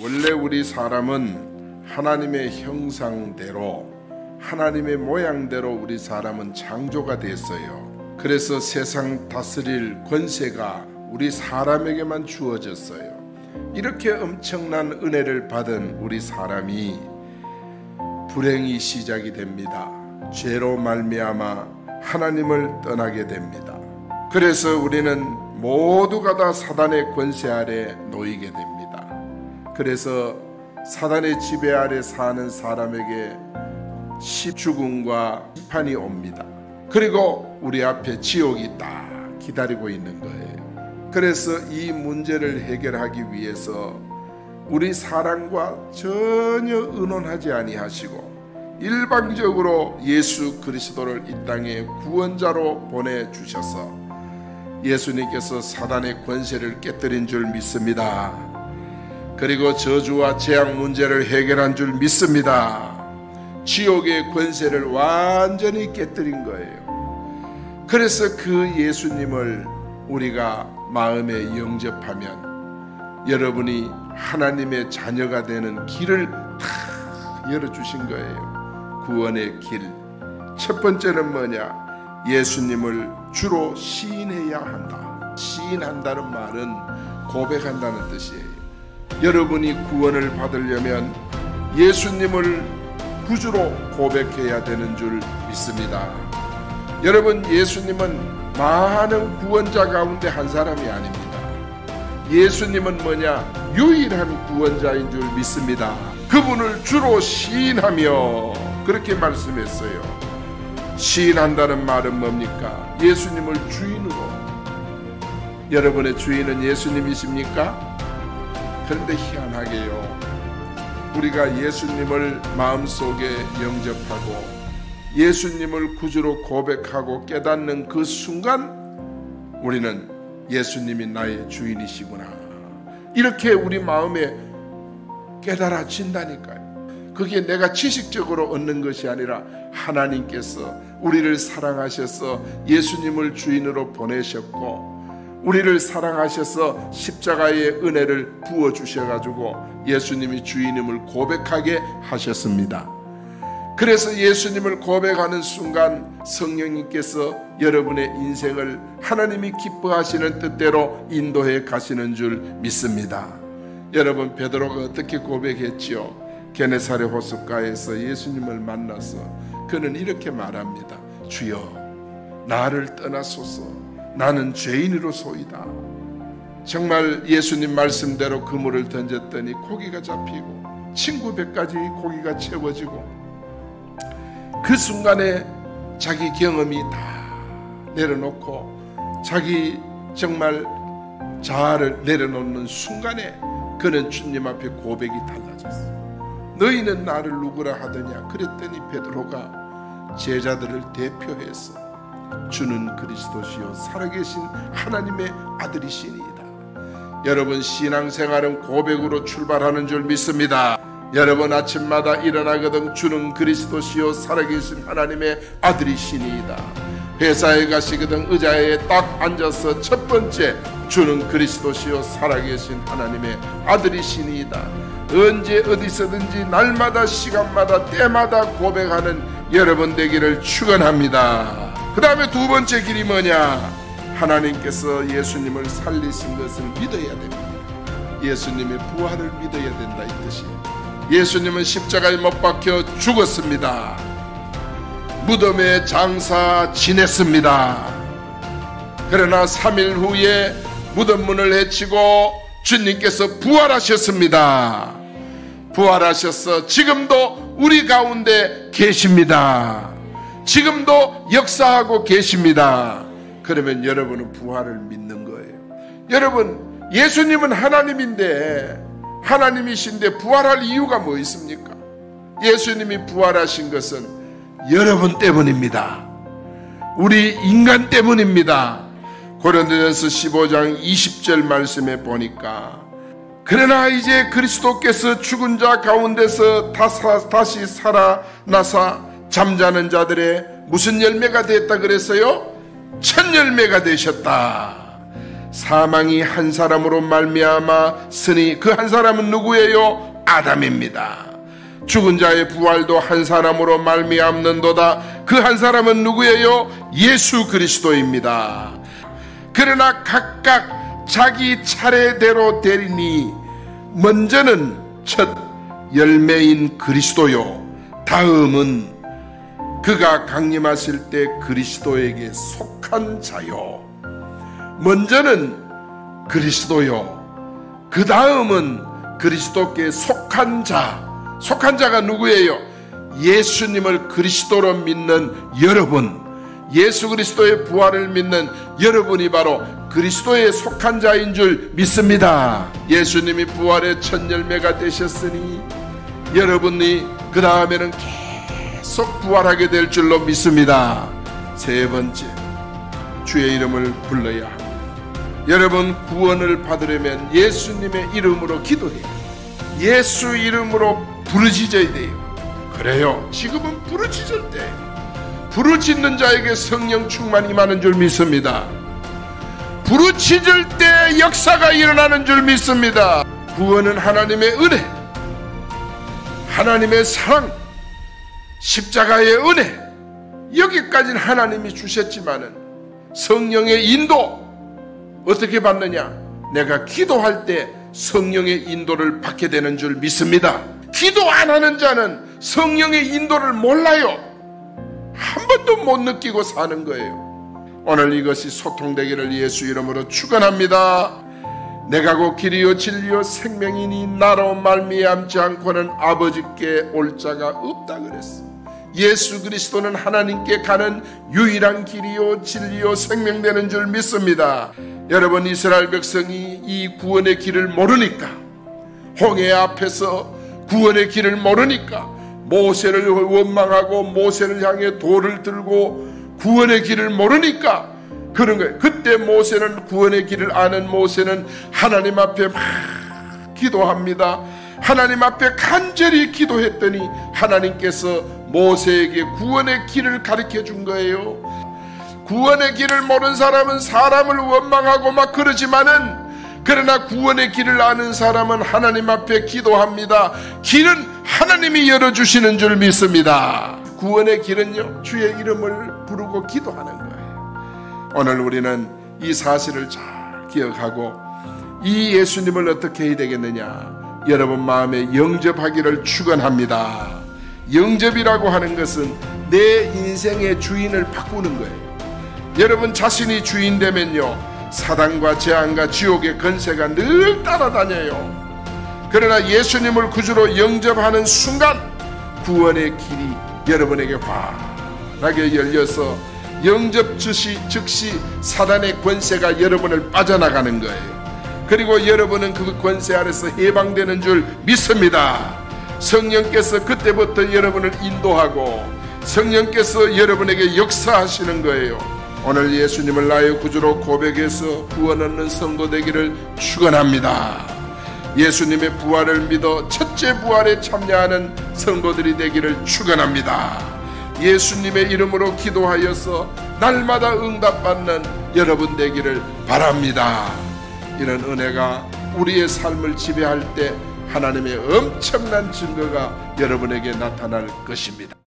원래 우리 사람은 하나님의 형상대로, 하나님의 모양대로 우리 사람은 창조가 됐어요. 그래서 세상 다스릴 권세가 우리 사람에게만 주어졌어요. 이렇게 엄청난 은혜를 받은 우리 사람이 불행이 시작이 됩니다. 죄로 말미암아 하나님을 떠나게 됩니다. 그래서 우리는 모두가 다 사단의 권세 아래 놓이게 됩니다. 그래서 사단의 지배 아래 사는 사람에게 죽음과 심판이 옵니다. 그리고 우리 앞에 지옥이 딱 기다리고 있는 거예요. 그래서 이 문제를 해결하기 위해서 우리 사랑과 전혀 의논하지 아니하시고 일방적으로 예수 그리스도를 이 땅에 구원자로 보내주셔서 예수님께서 사단의 권세를 깨뜨린 줄 믿습니다. 그리고 저주와 재앙 문제를 해결한 줄 믿습니다. 지옥의 권세를 완전히 깨뜨린 거예요. 그래서 그 예수님을 우리가 마음에 영접하면 여러분이 하나님의 자녀가 되는 길을 다 열어주신 거예요. 구원의 길. 첫 번째는 뭐냐? 예수님을 주로 시인해야 한다. 시인한다는 말은 고백한다는 뜻이에요. 여러분이 구원을 받으려면 예수님을 구주로 고백해야 되는 줄 믿습니다. 여러분, 예수님은 많은 구원자 가운데 한 사람이 아닙니다. 예수님은 뭐냐? 유일한 구원자인 줄 믿습니다. 그분을 주로 시인하며 그렇게 말씀했어요. 시인한다는 말은 뭡니까? 예수님을 주인으로. 여러분의 주인은 예수님이십니까? 그런데 희한하게요, 우리가 예수님을 마음속에 영접하고 예수님을 구주로 고백하고 깨닫는 그 순간 우리는 예수님이 나의 주인이시구나, 이렇게 우리 마음에 깨달아진다니까요. 그게 내가 지식적으로 얻는 것이 아니라 하나님께서 우리를 사랑하셔서 예수님을 주인으로 보내셨고 우리를 사랑하셔서 십자가의 은혜를 부어주셔가지고 예수님이 주인임을 고백하게 하셨습니다. 그래서 예수님을 고백하는 순간 성령님께서 여러분의 인생을 하나님이 기뻐하시는 뜻대로 인도해 가시는 줄 믿습니다. 여러분, 베드로가 어떻게 고백했지요? 게네사렛 호숫가에서 예수님을 만나서 그는 이렇게 말합니다. 주여, 나를 떠나소서. 나는 죄인으로소이다. 정말 예수님 말씀대로 그물을 던졌더니 고기가 잡히고 친구 배까지 고기가 채워지고 그 순간에 자기 경험이 다 내려놓고 자기 정말 자아를 내려놓는 순간에 그는 주님 앞에 고백이 달라졌어. 너희는 나를 누구라 하더냐? 그랬더니 베드로가 제자들을 대표해서 주는 그리스도시요 살아계신 하나님의 아들이시니이다. 여러분, 신앙생활은 고백으로 출발하는 줄 믿습니다. 여러분, 아침마다 일어나거든 주는 그리스도시요 살아계신 하나님의 아들이시니이다. 회사에 가시거든 의자에 딱 앉아서 첫 번째 주는 그리스도시요 살아계신 하나님의 아들이시니이다. 언제 어디서든지 날마다 시간마다 때마다 고백하는 여러분 되기를 축원합니다. 그 다음에 두 번째 길이 뭐냐? 하나님께서 예수님을 살리신 것을 믿어야 됩니다. 예수님의 부활을 믿어야 된다, 이 뜻이에요. 예수님은 십자가에 못 박혀 죽었습니다. 무덤에 장사 지냈습니다. 그러나 3일 후에 무덤 문을 헤치고 주님께서 부활하셨습니다. 부활하셔서 지금도 우리 가운데 계십니다. 지금도 역사하고 계십니다. 그러면 여러분은 부활을 믿는 거예요. 여러분, 예수님은 하나님인데, 하나님이신데 부활할 이유가 뭐 있습니까? 예수님이 부활하신 것은 여러분 때문입니다. 우리 인간 때문입니다. 고린도전서 15장 20절 말씀에 보니까, 그러나 이제 그리스도께서 죽은 자 가운데서 다시 살아나사 잠자는 자들의 무슨 열매가 됐다 그랬어요? 첫 열매가 되셨다. 사망이 한 사람으로 말미암아 쓰니 그 한 사람은 누구예요? 아담입니다. 죽은 자의 부활도 한 사람으로 말미암는도다. 그 한 사람은 누구예요? 예수 그리스도입니다. 그러나 각각 자기 차례대로 되리니 먼저는 첫 열매인 그리스도요, 다음은 그가 강림하실 때 그리스도에게 속한 자요. 먼저는 그리스도요, 그 다음은 그리스도께 속한 자. 속한 자가 누구예요? 예수님을 그리스도로 믿는 여러분, 예수 그리스도의 부활을 믿는 여러분이 바로 그리스도에 속한 자인 줄 믿습니다. 예수님이 부활의 첫 열매가 되셨으니 여러분이 그 다음에는 계속 부활하게 될 줄로 믿습니다. 세 번째, 주의 이름을 불러야 합니다. 여러분, 구원을 받으려면 예수님의 이름으로 기도해요. 예수 이름으로 부르짖어야 돼요. 그래요, 지금은 부르짖을 때, 부르짖는 자에게 성령 충만이 임하는 줄 믿습니다. 부르짖을 때 역사가 일어나는 줄 믿습니다. 구원은 하나님의 은혜, 하나님의 사랑, 십자가의 은혜, 여기까지는 하나님이 주셨지만은 성령의 인도 어떻게 받느냐? 내가 기도할 때 성령의 인도를 받게 되는 줄 믿습니다. 기도 안 하는 자는 성령의 인도를 몰라요. 한 번도 못 느끼고 사는 거예요. 오늘 이것이 소통되기를 예수 이름으로 축원합니다. 내가 곧 길이요 진리요 생명이니 나로 말미암지 않고는 아버지께 올 자가 없다 그랬어. 예수 그리스도는 하나님께 가는 유일한 길이요 진리요 생명되는 줄 믿습니다. 여러분, 이스라엘 백성이 이 구원의 길을 모르니까, 홍해 앞에서 구원의 길을 모르니까 모세를 원망하고 모세를 향해 돌을 들고 구원의 길을 모르니까 그런 거예요. 그때 모세는, 구원의 길을 아는 모세는 하나님 앞에 막 기도합니다. 하나님 앞에 간절히 기도했더니 하나님께서 모세에게 구원의 길을 가르쳐 준 거예요. 구원의 길을 모르는 사람은 사람을 원망하고 막 그러지만은, 그러나 구원의 길을 아는 사람은 하나님 앞에 기도합니다. 길은 하나님이 열어주시는 줄 믿습니다. 구원의 길은요, 주의 이름을 부르고 기도하는 거예요. 오늘 우리는 이 사실을 잘 기억하고 이 예수님을 어떻게 해야 되겠느냐? 여러분 마음에 영접하기를 축원합니다. 영접이라고 하는 것은 내 인생의 주인을 바꾸는 거예요. 여러분 자신이 주인 되면요, 사단과 재앙과 지옥의 권세가 늘 따라다녀요. 그러나 예수님을 구주로 영접하는 순간 구원의 길이 여러분에게 환하게 열려서 영접 즉시 사단의 권세가 여러분을 빠져나가는 거예요. 그리고 여러분은 그 권세 아래서 해방되는 줄 믿습니다. 성령께서 그때부터 여러분을 인도하고 성령께서 여러분에게 역사하시는 거예요. 오늘 예수님을 나의 구주로 고백해서 구원 얻는 성도 되기를 축원합니다. 예수님의 부활을 믿어 첫째 부활에 참여하는 성도들이 되기를 축원합니다. 예수님의 이름으로 기도하여서 날마다 응답받는 여러분 되기를 바랍니다. 이런 은혜가 우리의 삶을 지배할 때 하나님의 엄청난 증거가 여러분에게 나타날 것입니다.